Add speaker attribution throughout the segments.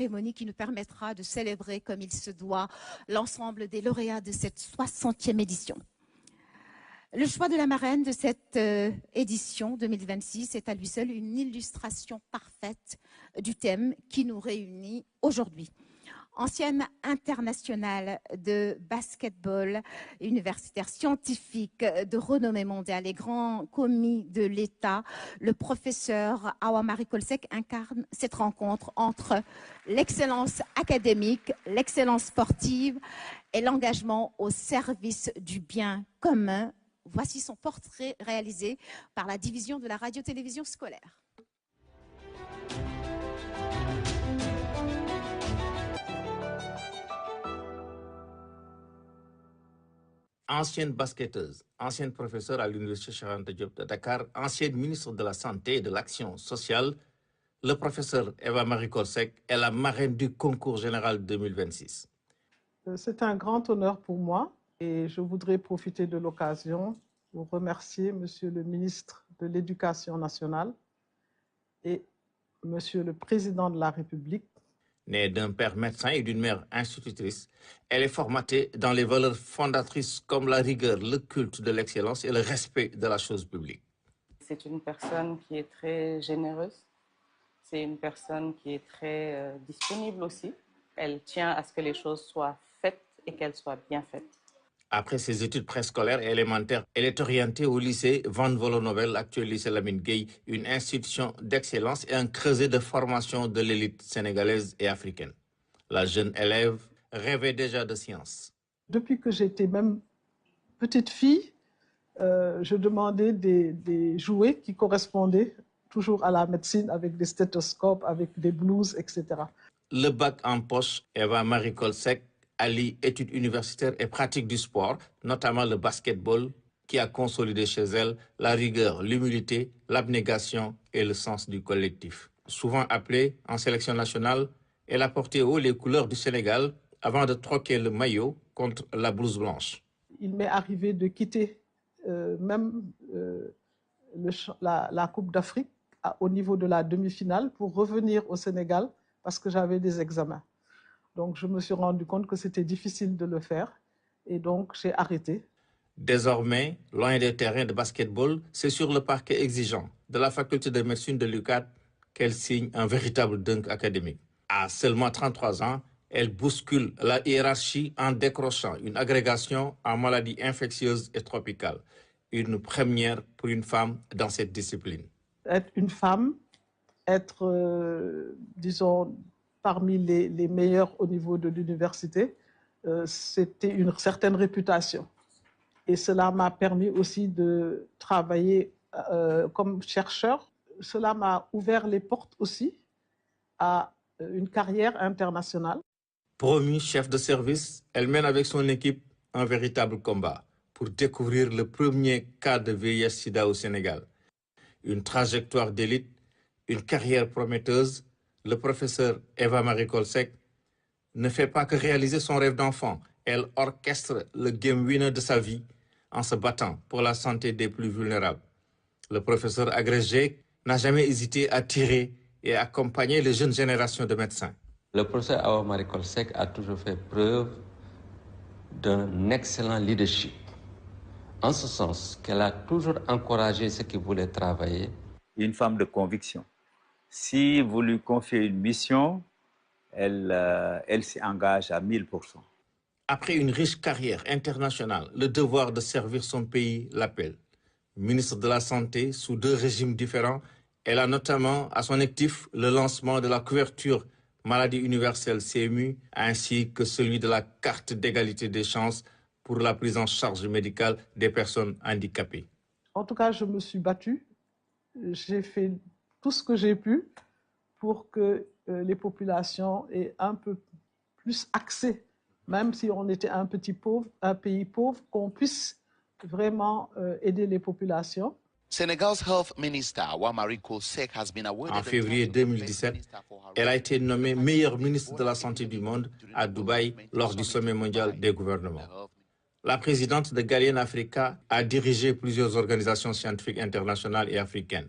Speaker 1: cérémonie qui nous permettra de célébrer comme il se doit l'ensemble des lauréats de cette 60e édition. Le choix de la marraine de cette édition 2026 est à lui seul une illustration parfaite du thème qui nous réunit aujourd'hui. Ancienne internationale de basketball, universitaire scientifique de renommée mondiale et grand commis de l'État, le professeur Awa Marie Kolsek incarne cette rencontre entre l'excellence académique, l'excellence sportive et l'engagement au service du bien commun. Voici son portrait réalisé par la division de la radio-télévision scolaire.
Speaker 2: Ancienne basketteuse, ancienne professeure à l'Université Cheikh Anta Diop de Dakar, ancienne ministre de la Santé et de l'Action sociale, le professeur Eva Marie Kolsek est la marraine du concours général 2026.
Speaker 3: C'est un grand honneur pour moi et je voudrais profiter de l'occasion pour remercier Monsieur le ministre de l'Éducation nationale et Monsieur le Président de la République.
Speaker 2: Née d'un père médecin et d'une mère institutrice, elle est formatée dans les valeurs fondatrices comme la rigueur, le culte de l'excellence et le respect de la chose publique.
Speaker 4: C'est une personne qui est très généreuse, c'est une personne qui est très disponible aussi. Elle tient à ce que les choses soient faites et qu'elles soient bien faites.
Speaker 2: Après ses études préscolaires et élémentaires, elle est orientée au lycée Van Vollenhoven, actuel lycée Lamine Gueye, une institution d'excellence et un creuset de formation de l'élite sénégalaise et africaine. La jeune élève rêvait déjà de science.
Speaker 3: Depuis que j'étais même petite fille, je demandais des jouets qui correspondaient toujours à la médecine, avec des stéthoscopes, avec des blouses, etc.
Speaker 2: Le bac en poche, Eva Marie Kolsek allie études universitaires et pratique du sport, notamment le basketball, qui a consolidé chez elle la rigueur, l'humilité, l'abnégation et le sens du collectif. Souvent appelée en sélection nationale, elle a porté haut les couleurs du Sénégal avant de troquer le maillot contre la blouse blanche.
Speaker 3: Il m'est arrivé de quitter la Coupe d'Afrique au niveau de la demi-finale pour revenir au Sénégal parce que j'avais des examens. Donc, je me suis rendu compte que c'était difficile de le faire et donc j'ai arrêté.
Speaker 2: Désormais, loin des terrains de basketball, c'est sur le parquet exigeant de la faculté de médecine de l'UCAD qu'elle signe un véritable dunk académique. À seulement 33 ans, elle bouscule la hiérarchie en décrochant une agrégation en maladies infectieuses et tropicales. Une première pour une femme dans cette discipline.
Speaker 3: Être une femme, être, disons, parmi les meilleurs au niveau de l'université, c'était une certaine réputation. Et cela m'a permis aussi de travailler comme chercheur. Cela m'a ouvert les portes aussi à une carrière internationale.
Speaker 2: Promue chef de service, elle mène avec son équipe un véritable combat pour découvrir le premier cas de VIH-Sida au Sénégal. Une trajectoire d'élite, une carrière prometteuse. Le professeur Eva Marie Kolsek ne fait pas que réaliser son rêve d'enfant. Elle orchestre le game winner de sa vie en se battant pour la santé des plus vulnérables. Le professeur agrégé n'a jamais hésité à tirer et accompagner les jeunes générations de médecins.
Speaker 5: Le professeur Awa Marie Kolsek a toujours fait preuve d'un excellent leadership, en ce sens qu'elle a toujours encouragé ceux qui voulaient travailler.
Speaker 6: Une femme de conviction. Si vous lui confiez une mission, elle s'y engage à 1000%.
Speaker 2: Après une riche carrière internationale, le devoir de servir son pays l'appelle. Ministre de la Santé sous 2 régimes différents, elle a notamment à son actif le lancement de la couverture maladie universelle CMU, ainsi que celui de la carte d'égalité des chances pour la prise en charge médicale des personnes handicapées.
Speaker 3: En tout cas, je me suis battue. J'ai fait tout ce que j'ai pu pour que les populations aient un peu plus accès, même si on était un pays pauvre, qu'on puisse vraiment aider les populations.
Speaker 7: Senegal's health minister Awa Marie Kolsek has been awarded.
Speaker 2: En février 2017, elle a été nommée meilleure ministre de la Santé du monde à Dubaï lors du sommet mondial des gouvernements. La présidente de Galien Africa a dirigé plusieurs organisations scientifiques internationales et africaines.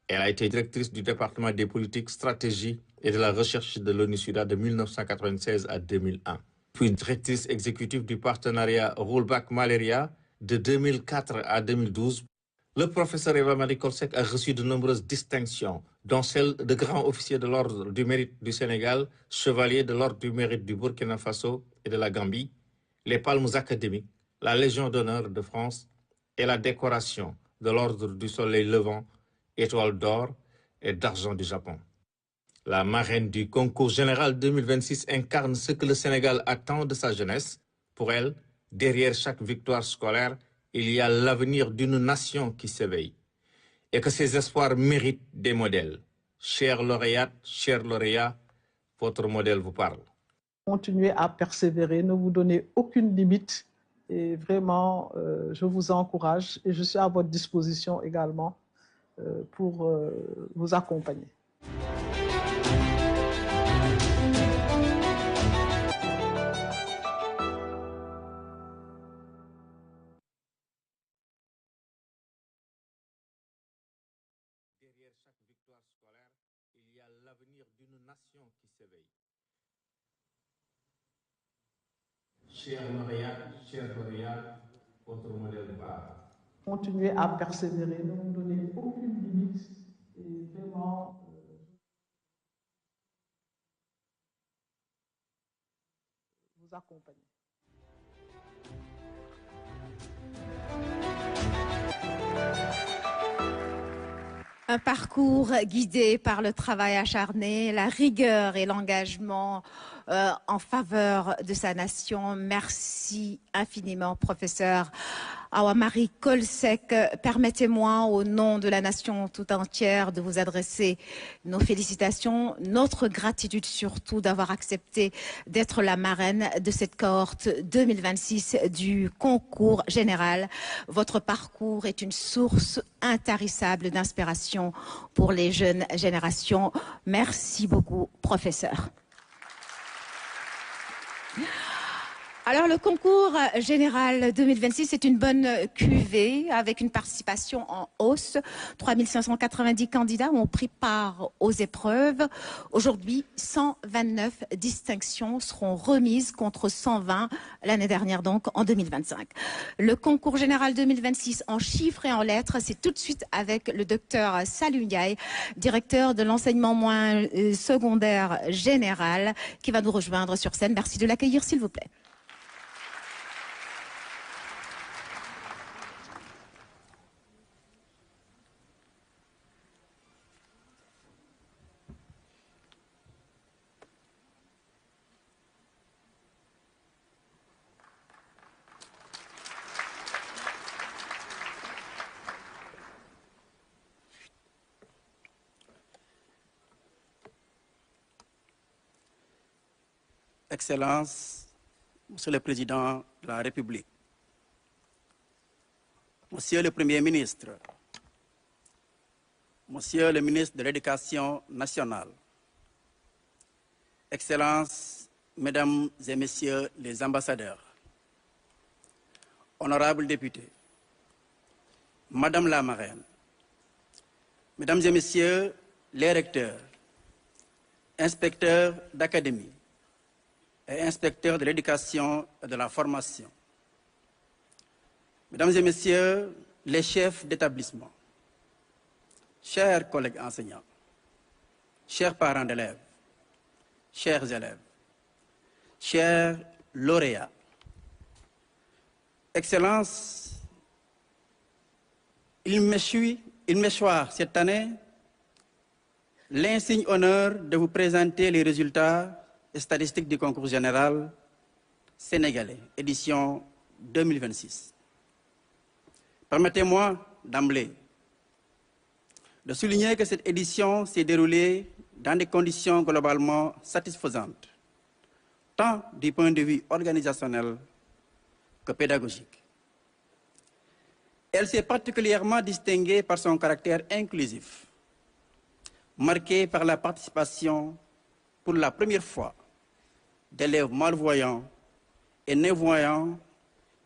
Speaker 2: Elle a été directrice du département des politiques, stratégies et de la recherche de l'ONU-SIDA de 1996 à 2001. Puis directrice exécutive du partenariat Rollback-Malaria de 2004 à 2012. Le professeur Eva Marie Coll Seck a reçu de nombreuses distinctions, dont celle de grand officier de l'ordre du mérite du Sénégal, chevalier de l'ordre du mérite du Burkina Faso et de la Gambie, les palmes académiques, la Légion d'honneur de France et la décoration de l'ordre du Soleil levant, étoile d'or et d'argent du Japon. La marraine du concours général 2026 incarne ce que le Sénégal attend de sa jeunesse. Pour elle, derrière chaque victoire scolaire, il y a l'avenir d'une nation qui s'éveille et que ses espoirs méritent des modèles. Chère lauréate, chers lauréats, votre modèle vous parle.
Speaker 3: Continuez à persévérer, ne vous donnez aucune limite et vraiment, je vous encourage et je suis à votre disposition également pour vous accompagner.
Speaker 2: Derrière chaque victoire scolaire, il y a l'avenir d'une nation qui s'éveille. Chers lauréats, chers lauréats, votre modèle parle.
Speaker 3: Continuez à persévérer, ne vous donnez aucune limite et vraiment vous accompagner.
Speaker 1: Un parcours guidé par le travail acharné, la rigueur et l'engagement en faveur de sa nation. Merci infiniment, professeur Awa Marie Coll Seck. Permettez-moi, au nom de la nation tout entière, de vous adresser nos félicitations, notre gratitude surtout d'avoir accepté d'être la marraine de cette cohorte 2026 du concours général. Votre parcours est une source intarissable d'inspiration pour les jeunes générations. Merci beaucoup, professeur. Alors, le concours général 2026 est une bonne cuvée avec une participation en hausse. 3590 candidats ont pris part aux épreuves. Aujourd'hui, 129 distinctions seront remises contre 120 l'année dernière, donc en 2025. Le concours général 2026 en chiffres et en lettres, c'est tout de suite avec le docteur Salou Ndiaye, directeur de l'enseignement moyen secondaire général, qui va nous rejoindre sur scène. Merci de l'accueillir, s'il vous plaît.
Speaker 8: Excellences, Monsieur le Président de la République, Monsieur le Premier ministre, Monsieur le ministre de l'Éducation nationale, Excellences, Mesdames et Messieurs les ambassadeurs, honorables députés, Madame la marraine, Mesdames et Messieurs les recteurs, inspecteurs d'académie, et inspecteurs de l'éducation et de la formation. Mesdames et Messieurs les chefs d'établissement, chers collègues enseignants, chers parents d'élèves, chers élèves, chers lauréats, Excellences, il m'échoit cette année l'insigne honneur de vous présenter les résultats et statistiques du concours général sénégalais, édition 2026. Permettez-moi d'emblée de souligner que cette édition s'est déroulée dans des conditions globalement satisfaisantes, tant du point de vue organisationnel que pédagogique. Elle s'est particulièrement distinguée par son caractère inclusif, marqué par la participation pour la première fois d'élèves malvoyants et non-voyants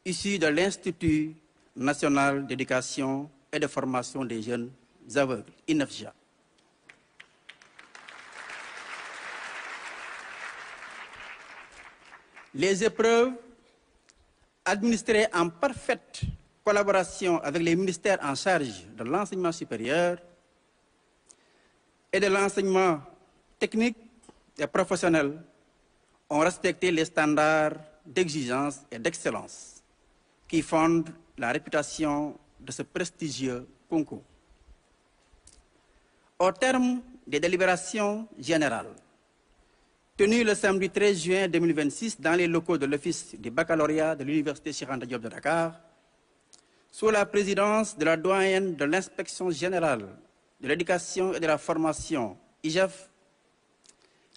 Speaker 8: issus de l'Institut national d'éducation et de formation des jeunes aveugles, INEFJA. Les épreuves, administrées en parfaite collaboration avec les ministères en charge de l'enseignement supérieur et de l'enseignement technique et professionnel, ont respecté les standards d'exigence et d'excellence qui fondent la réputation de ce prestigieux concours. Au terme des délibérations générales, tenues le samedi 13 juin 2026 dans les locaux de l'Office du baccalauréat de l'Université Cheikh Anta Diop de Dakar, sous la présidence de la doyenne de l'Inspection générale de l'éducation et de la formation, IGEF,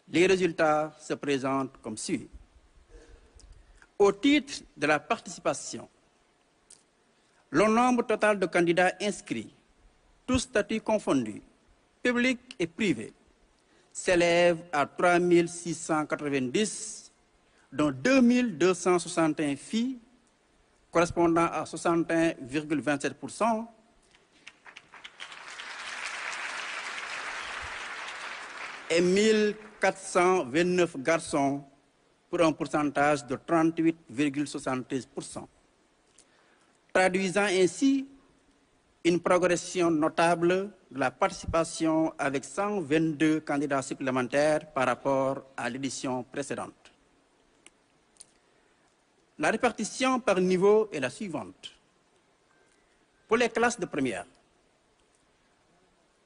Speaker 8: les résultats se présentent comme suit. Au titre de la participation, le nombre total de candidats inscrits, tous statuts confondus, publics et privés, s'élève à 3 690, dont 2 261 filles, correspondant à 61,27%, et 1 429 garçons, pour un pourcentage de 38,73%, traduisant ainsi une progression notable de la participation avec 122 candidats supplémentaires par rapport à l'édition précédente. La répartition par niveau est la suivante. Pour les classes de première,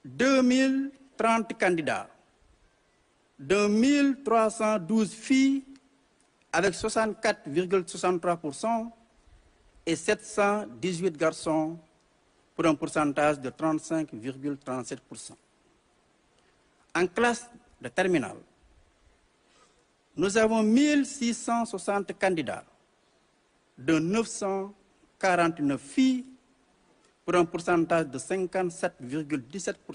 Speaker 8: 2030 candidats, de 1312 filles avec 64,63% et 718 garçons pour un pourcentage de 35,37%. En classe de terminale, nous avons 1660 candidats, de 949 filles pour un pourcentage de 57,17%